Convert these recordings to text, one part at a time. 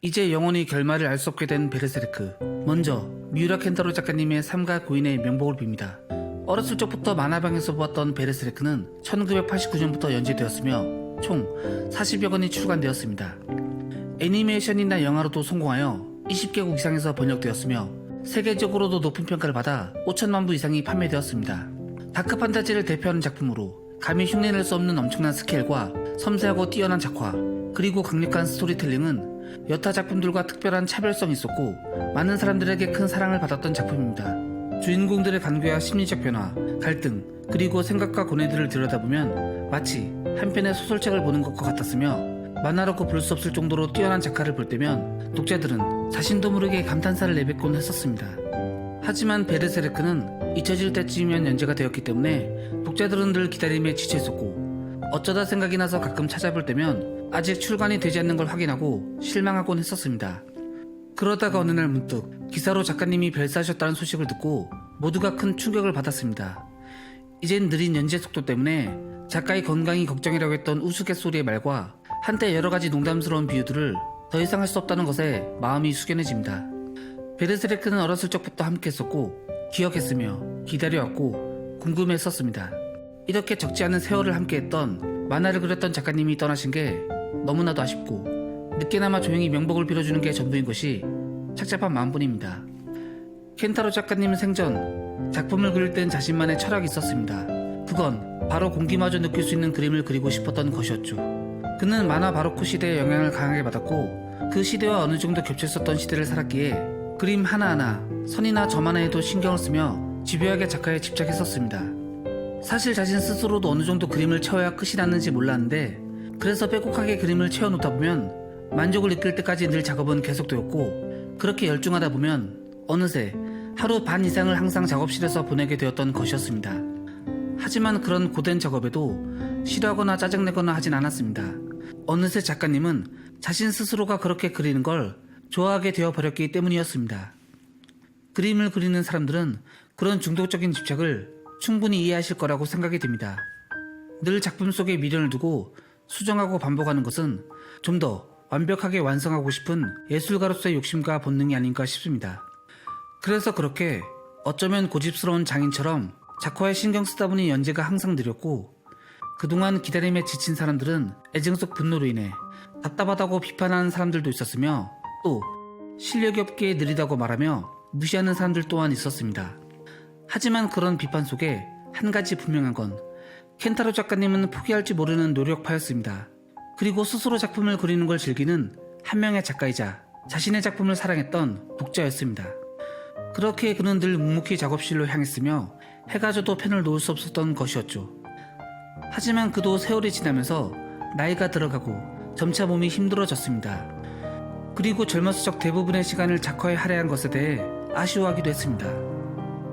이제 영원히 결말을 알 수 없게 된 베르세르크. 먼저 미우라 켄타로 작가님의 삶과 고인의 명복을 빕니다. 어렸을 적부터 만화방에서 보았던 베르세르크는 1989년부터 연재되었으며 총 40여 권이 출간되었습니다. 애니메이션이나 영화로도 성공하여 20개국 이상에서 번역되었으며 세계적으로도 높은 평가를 받아 5천만 부 이상이 판매되었습니다. 다크 판타지를 대표하는 작품으로 감히 흉내낼 수 없는 엄청난 스케일과 섬세하고 뛰어난 작화, 그리고 강력한 스토리텔링은 여타 작품들과 특별한 차별성이 있었고 많은 사람들에게 큰 사랑을 받았던 작품입니다. 주인공들의 간괴와 심리적 변화, 갈등, 그리고 생각과 고뇌들을 들여다보면 마치 한 편의 소설책을 보는 것과 같았으며 만화라고 부를 수 없을 정도로 뛰어난 작화를 볼 때면 독자들은 자신도 모르게 감탄사를 내뱉곤 했었습니다. 하지만 베르세르크는 잊혀질 때쯤이면 연재가 되었기 때문에 독자들은 늘 기다림에 지쳐 있었고 어쩌다 생각이 나서 가끔 찾아볼 때면 아직 출간이 되지 않는 걸 확인하고 실망하곤 했었습니다. 그러다가 어느 날 문득 기사로 작가님이 별세하셨다는 소식을 듣고 모두가 큰 충격을 받았습니다. 이젠 느린 연재 속도 때문에 작가의 건강이 걱정이라고 했던 우스갯소리의 말과 한때 여러가지 농담스러운 비유들을 더 이상 할 수 없다는 것에 마음이 숙연해집니다. 베르세르크는 어렸을 적부터 함께했었고 기억했으며 기다려왔고 궁금했었습니다. 이렇게 적지 않은 세월을 함께했던 만화를 그렸던 작가님이 떠나신 게 너무나도 아쉽고 늦게나마 조용히 명복을 빌어주는 게 전부인 것이 착잡한 마음뿐입니다. 켄타로 작가님은 생전 작품을 그릴 땐 자신만의 철학이 있었습니다. 그건 바로 공기마저 느낄 수 있는 그림을 그리고 싶었던 것이었죠. 그는 만화 바로크 시대의 영향을 강하게 받았고 그 시대와 어느 정도 겹쳤었던 시대를 살았기에 그림 하나하나 선이나 점 하나에도 신경을 쓰며 집요하게 작화에 집착했었습니다. 사실 자신 스스로도 어느 정도 그림을 채워야 끝이 났는지 몰랐는데 그래서 빼곡하게 그림을 채워놓다 보면 만족을 느낄 때까지 늘 작업은 계속되었고 그렇게 열중하다 보면 어느새 하루 반 이상을 항상 작업실에서 보내게 되었던 것이었습니다. 하지만 그런 고된 작업에도 싫어하거나 짜증내거나 하진 않았습니다. 어느새 작가님은 자신 스스로가 그렇게 그리는 걸 좋아하게 되어버렸기 때문이었습니다. 그림을 그리는 사람들은 그런 중독적인 집착을 충분히 이해하실 거라고 생각이 됩니다. 늘 작품 속에 미련을 두고 수정하고 반복하는 것은 좀 더 완벽하게 완성하고 싶은 예술가로서의 욕심과 본능이 아닌가 싶습니다. 그래서 그렇게 어쩌면 고집스러운 장인처럼 작화에 신경 쓰다 보니 연재가 항상 느렸고 그동안 기다림에 지친 사람들은 애증 속 분노로 인해 답답하다고 비판하는 사람들도 있었으며 또 실력이 없기에 느리다고 말하며 무시하는 사람들 또한 있었습니다. 하지만 그런 비판 속에 한 가지 분명한 건 켄타로 작가님은 포기할지 모르는 노력파였습니다. 그리고 스스로 작품을 그리는 걸 즐기는 한 명의 작가이자 자신의 작품을 사랑했던 독자였습니다. 그렇게 그는 늘 묵묵히 작업실로 향했으며 해가 져도 펜을 놓을 수 없었던 것이었죠. 하지만 그도 세월이 지나면서 나이가 들어가고 점차 몸이 힘들어졌습니다. 그리고 젊었을 적 대부분의 시간을 작화에 할애한 것에 대해 아쉬워하기도 했습니다.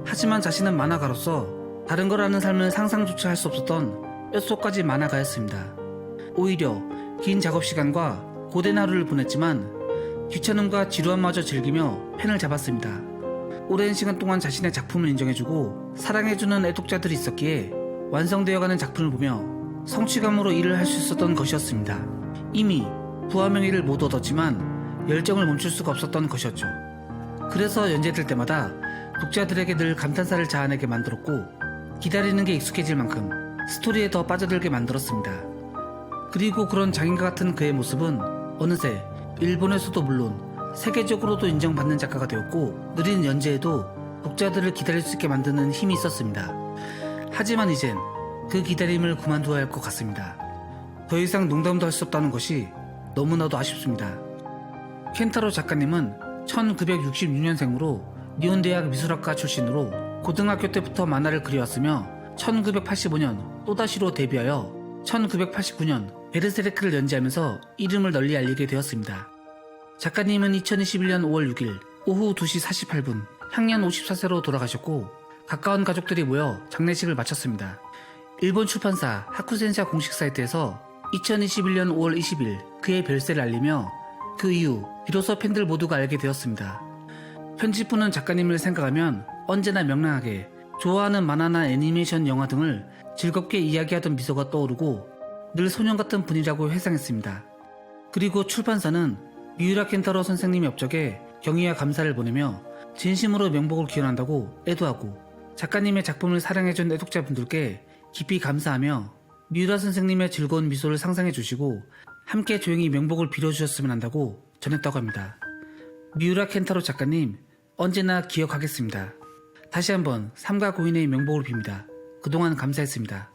하지만 자신은 만화가로서 다른 거라는 삶을 상상조차 할 수 없었던 뼛속까지 만화가였습니다. 오히려 긴 작업시간과 고된 하루를 보냈지만 귀찮음과 지루함마저 즐기며 펜을 잡았습니다. 오랜 시간 동안 자신의 작품을 인정해주고 사랑해주는 애독자들이 있었기에 완성되어가는 작품을 보며 성취감으로 일을 할 수 있었던 것이었습니다. 이미 부와 명예를 못 얻었지만 열정을 멈출 수가 없었던 것이었죠. 그래서 연재될 때마다 독자들에게 늘 감탄사를 자아내게 만들었고 기다리는 게 익숙해질 만큼 스토리에 더 빠져들게 만들었습니다. 그리고 그런 장인과 같은 그의 모습은 어느새 일본에서도 물론 세계적으로도 인정받는 작가가 되었고 느린 연재에도 독자들을 기다릴 수 있게 만드는 힘이 있었습니다. 하지만 이젠 그 기다림을 그만둬야 할 것 같습니다. 더 이상 농담도 할 수 없다는 것이 너무나도 아쉽습니다. 켄타로 작가님은 1966년생으로 니혼대학 미술학과 출신으로 고등학교 때부터 만화를 그려왔으며 1985년 또다시로 데뷔하여 1989년 베르세르크를 연재하면서 이름을 널리 알리게 되었습니다. 작가님은 2021년 5월 6일 오후 2시 48분 향년 54세로 돌아가셨고 가까운 가족들이 모여 장례식을 마쳤습니다. 일본 출판사 하쿠센샤 공식 사이트에서 2021년 5월 20일 그의 별세를 알리며 그 이후 비로소 팬들 모두가 알게 되었습니다. 편집부는 작가님을 생각하면 언제나 명랑하게 좋아하는 만화나 애니메이션 영화 등을 즐겁게 이야기하던 미소가 떠오르고 늘 소년 같은 분이라고 회상했습니다. 그리고 출판사는 미우라 켄타로 선생님의 업적에 경의와 감사를 보내며 진심으로 명복을 기원한다고 애도하고 작가님의 작품을 사랑해준 애독자분들께 깊이 감사하며 미우라 선생님의 즐거운 미소를 상상해주시고 함께 조용히 명복을 빌어주셨으면 한다고 전했다고 합니다. 미우라 켄타로 작가님 언제나 기억하겠습니다. 다시 한번 삼가 고인의 명복을 빕니다. 그동안 감사했습니다.